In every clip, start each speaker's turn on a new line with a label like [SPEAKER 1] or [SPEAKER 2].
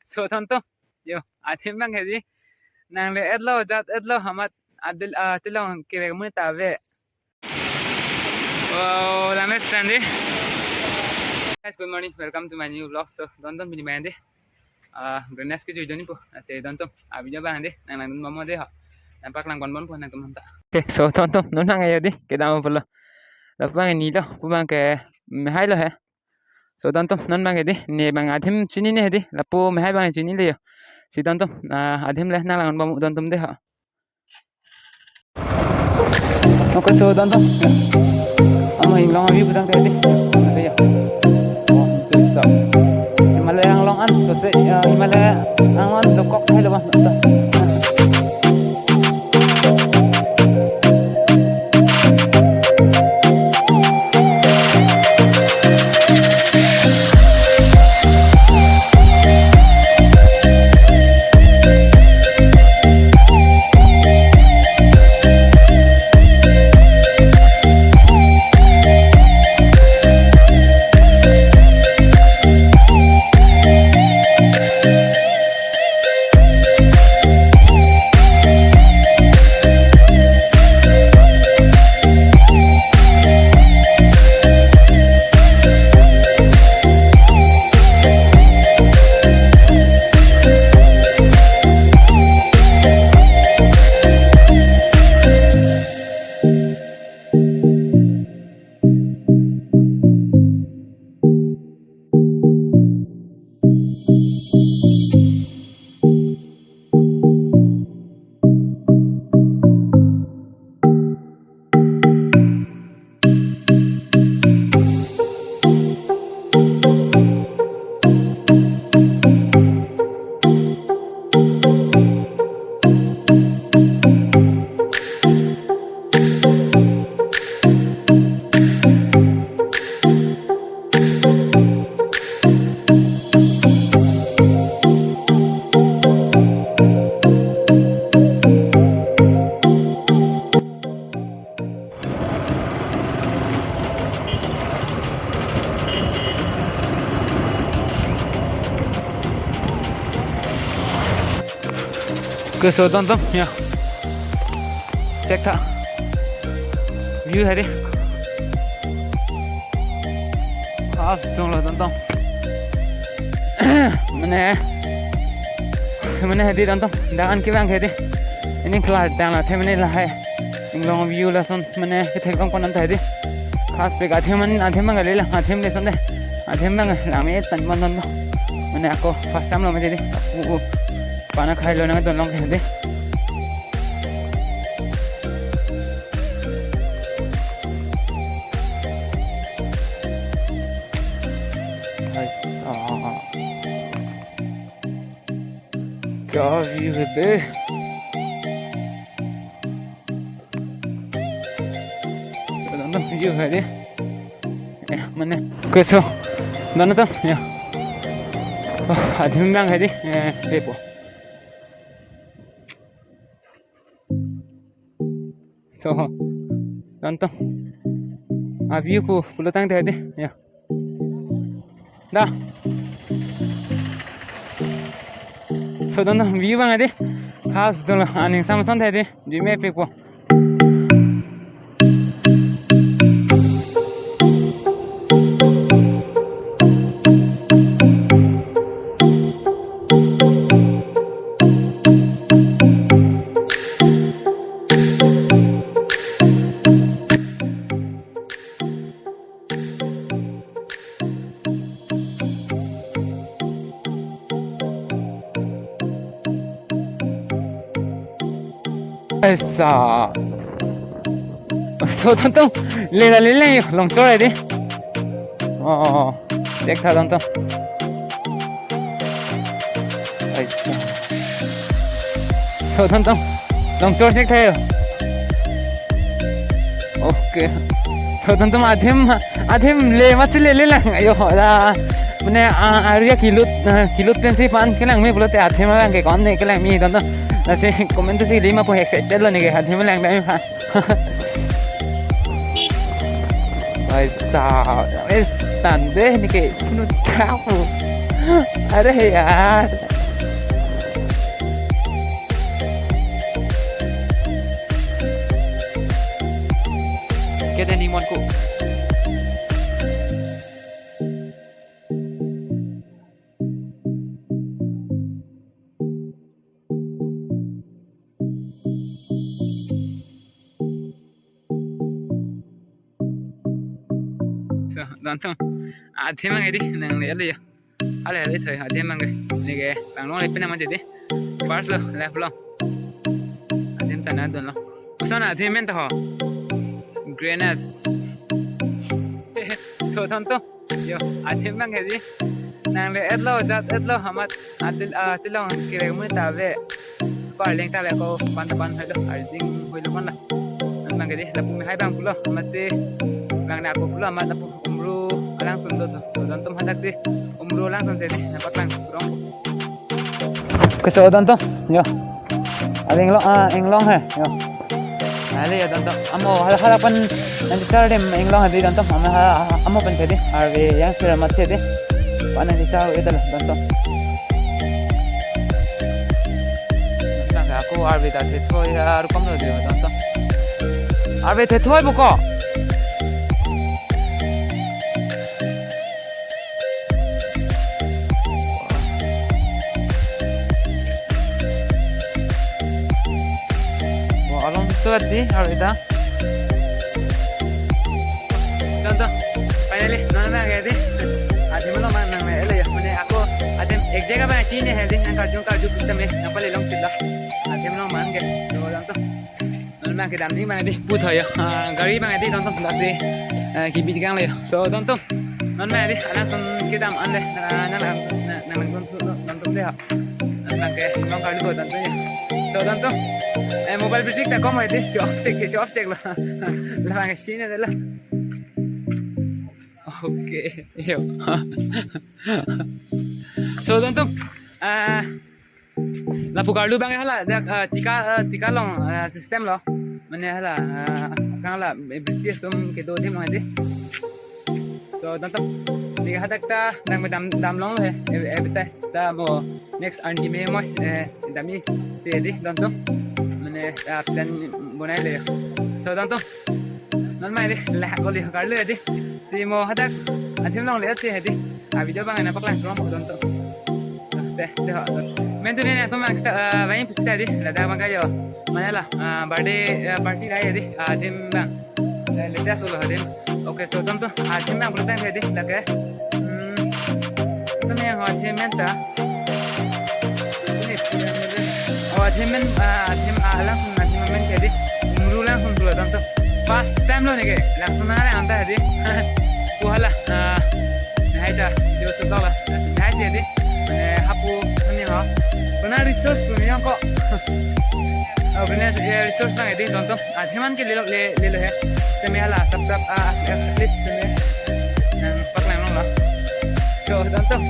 [SPEAKER 1] so tonto yo athim bang hedi nang le edlo hamat adil atilo ke mun tave oh la mesandi guys good morning welcome to my new vlog so tonto bini mande grenas ke jojo ni po ase tonto abija bande nang nang mamo de ha nampak lang bon po nang tumanta okay so tonto non nang ayodi ke damo pala lapang ni lo pumang ke hai lo he so tonto non mang hedi ne bang athim chini ne hedi lapo me hai bang chini le yo si tonto athim le nang lang bon tonto de ha okay so tonto ama long view budang tadi ada ya oh itu stop Himalaya yang long an so Himalaya ang an lokok hai lo ba ke so tonto ya cek ta view hai de khas tong lo tonto mane hedi tonto dangan ki bang hedi ini kelar dang la themne la hai inglong view la son mane ke thek long konan ta hedi khas pe ga athem ga le la athem le son de athem bang la me tan man non mane ako first time lo me de पाना खाई लो ना तो लोग कहते क्या व्यू है बे व्यू है दे मैंने कैसे दोनों तो या आधुनिक है दे देखो so tonton view ku pulatang tadi ya dah so tonton view bang ade khas dulu aning sama tadi di map ku ऐसा so tonton le long chore de oh check tha tonton ऐसा so tonton long chore check tha okay so tonton adhem le machile le lang ayo da mane area kilut tensi pan kelang me bulote adhem bang ke kon ne kelang mi tonton nasi komen tu sih 5 po excited lo nih ke hati melang dah mah Ay, tande nih ke nu tahu अरे यार kita ni monku so dantam adhe mang edi nang le le ale le thoi adhe mang ni ge bang long le pina ma de first left long adhe ta na don lo usana adhe men ta ho greenness so dantam yo adhe mang edi nang le etlo jat etlo hamat atil atilong kire mu ta ve par leng ta le ko pan hai lo arjing hoi lo man la mang edi la pu hai bang pulo matse bang na ko pulo mat la pu umru alang sun do so dantam hadak se umru lang sun se ne napak lang rong ke so dantam yo englong hai yo ale ya dantam amo harapan nanti sare englong hai dantam amo pen thede arve yang sira mat thede pana ni sa edal dantam nang aku arve ta the thoi ar kom lo de dantam arve the thoi bu ko Suwati harita tonton finally nana gadi adem lo man nang ele ya mane ako adem ek jaga ba tine he din nang karju system e napale long tilla adem lo man ge to tonton nan ma ke dam ni ma di pu thoya gari ma di tonton dase ki bi gang le so tonton nan ma di ana son ke dam ande nang tonton de ha nang ke long karju ko tonton ya so tonton mobile bisik tak kau mahu deh, off check lah, lah macam sini adalah, okay, yo, so tonton, lah pukar lu bang lah, tika long sistem lo, mana lah, kan lah British tu kita tu mana deh, so tonton, jika ada kita nang dam long lah, betul, kita mau next anti memo, dami sih tonton. Plan bunai le so tonton nan mai de la ko le kar le di si mo hadak athim long le ati hedi video bang na paklan rom tonton de ha men tu ne to max vai pista di la da bang yo mana la birthday party rai di athim bang le da so hadim okay so tonton athim bang bulan hedi la ke so me ha athim men ta athim alam athim men jadi umru langsung dulu tonton pas time lo nih ke langsung nare anda jadi kuhala nah itu dia sudah lah nah jadi hapu ini ha benar resource punya kok benar resource nang jadi tonton athiman ke le he semela sab atlet semela nang paklan lo lah so tonton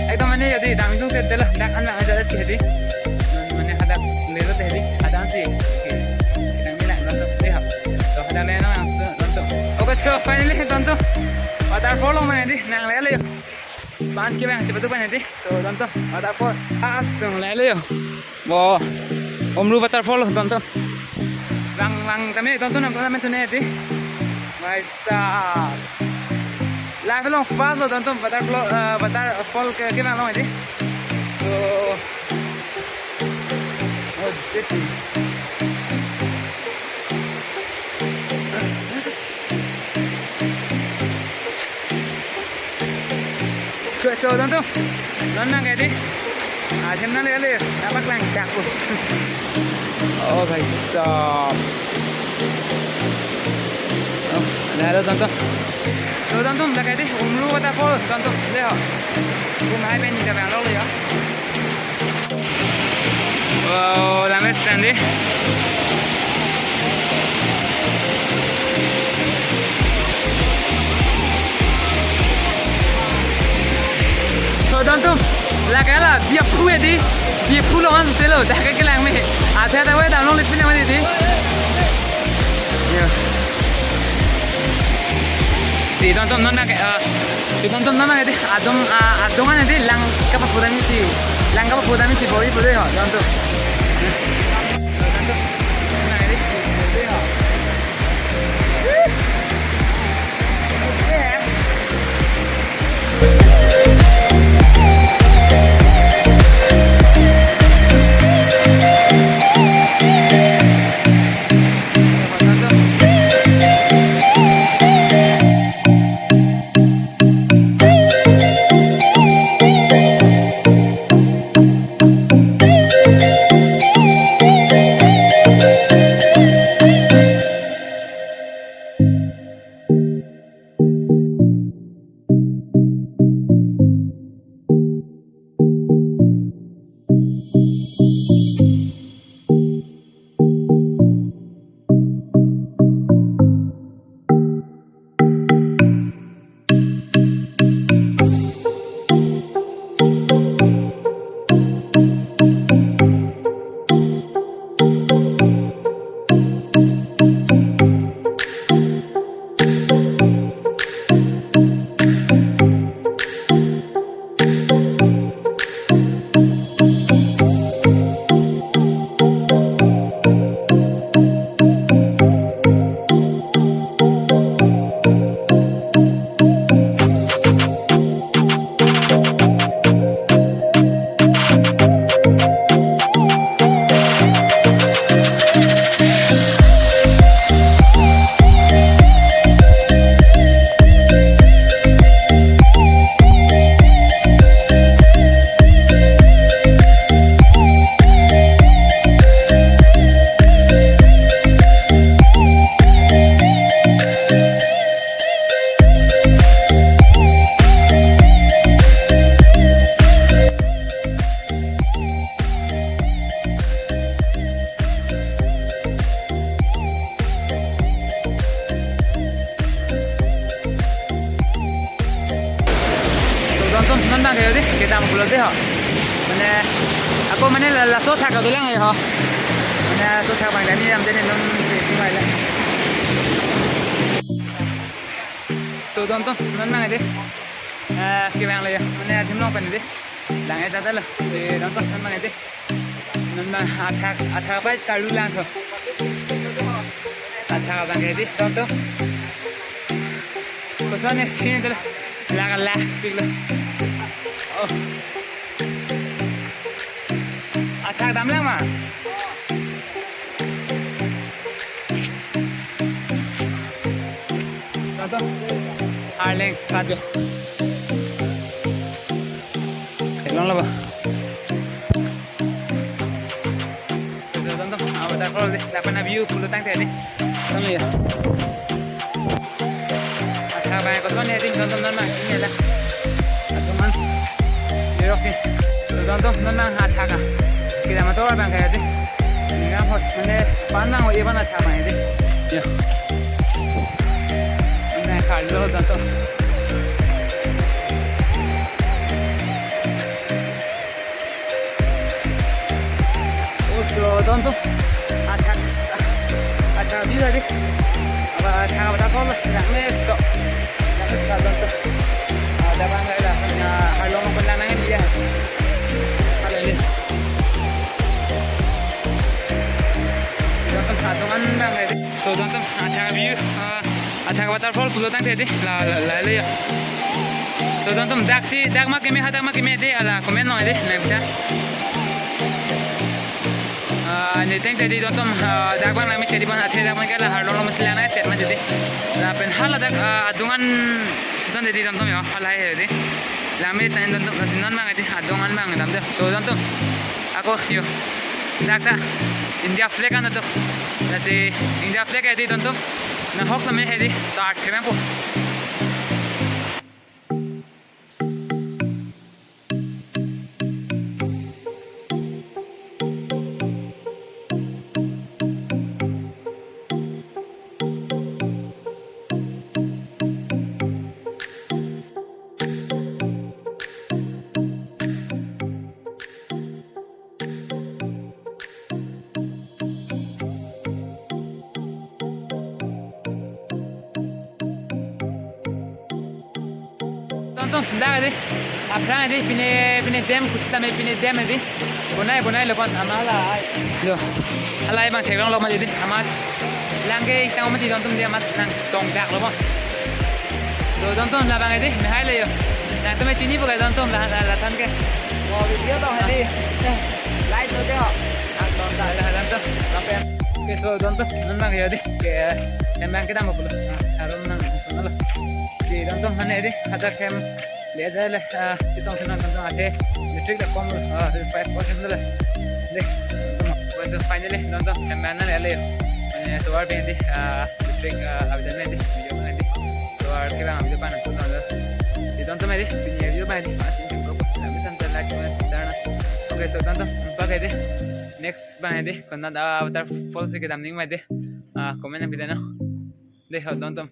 [SPEAKER 1] ekdom mana jadi dami tu ke telah dak anak ada jadi mana ada lero tadi ada sih kita ni nak nonton lihat so ada lero nonton okay so finally nonton waterfall mana ni nang lele ban ke bang cepat tu mana ni so nonton waterfall asam lele yo wow omru waterfall nonton lang kami nonton apa tu ni di baiklah live long fast nonton waterfall ke bang lo ni so Jadi, so tonton, nona kayak di, jemna le, nampak lang cakup. Oh guys, stop. Oh, ada tonton. So tonton, dah kayak di, umru waterfall, tonton, lihat. Umai ben juga bang lo ya. Wow, la messa nih. So tonton, la kala dia pru di, dia pru lawan selo, dah kayak kelang me. Ada tahu dah nol film mana di? Yo. si tonton non na si tonton non na de adongan de lang kapa pudami si boi pode ho tonton tonton na de pode ho tonton non na kayo de kita mo pulo de ho mane ako mane la so tha ka dulang ay ho mane so tha bang dani am deni non si mai la to tonton non na de ki bang le mane dim long pan de lang ay ta la de tonton non na de non na atha ba ka lu lang tho atha bang de tonton ko sa ne sin de la pigla oh attack dam lang ma tonton arleng kajo long la ba tonton awak tak kalau dapat na view puluh tang tadi tonton ya Bang, kau tuan ni tonton bang, ini lah. Teman, ni okey. Tonton bang, attack ah. Kita motor bang kayak ni. Ni kan hot, mana pandang oh iban attack bang ini. Ya. Mana kalau tonton. Oh, tonton. Attack dia ni. Apa attack apa tak tahu lah. Nak ni tu. Tonton ada bang lah punya halong pendangan dia ada ni tonton satungan bang so tonton acha view acha waterfall pulo tang tadi la le ya so tonton dak mak keme de ala komen no de na bisa ni teng tadi tonton dak bang lami cedi bang athe dak bang kala halong masla na set ma jadi la pen hala dak adungan son jadi tonton ya hala he de lami tan tonton sinan bang ati adungan bang dam de so tonton ako yo dak ta India flag kan to jadi India flag edi tonton na hok lami edi ta athme po tonton dah ada apa ada pine dem kita me pine dem ada bonai lepas amala yo alai bang cek long ma jadi amat langge kita mau mati tonton dia amat nang tong dak lo bang yo tonton lah bang ada me hai le yo nang tu me tini bukan tonton lah tan ke
[SPEAKER 2] Wow, video tao hay đi. Like tôi chứ họ. Còn tại
[SPEAKER 1] lah tonton sampai ke so tonton nan bang ya deh ke emang kita mau pulang harus nang tonton lah di tonton mana ada ada kem lihat aja lah kita tonton ada listrik dah kom 5% lah deh tonton finally tonton mana lah le suara pendi listrik abis ini video mana di suara kita ambil depan tonton lah di tonton mana di video mana di masih juga kami tonton lagi mana oke so tonton pakai deh next mana deh kalau ada waterfall sih kita mending mana deh komen yang beda no deh tonton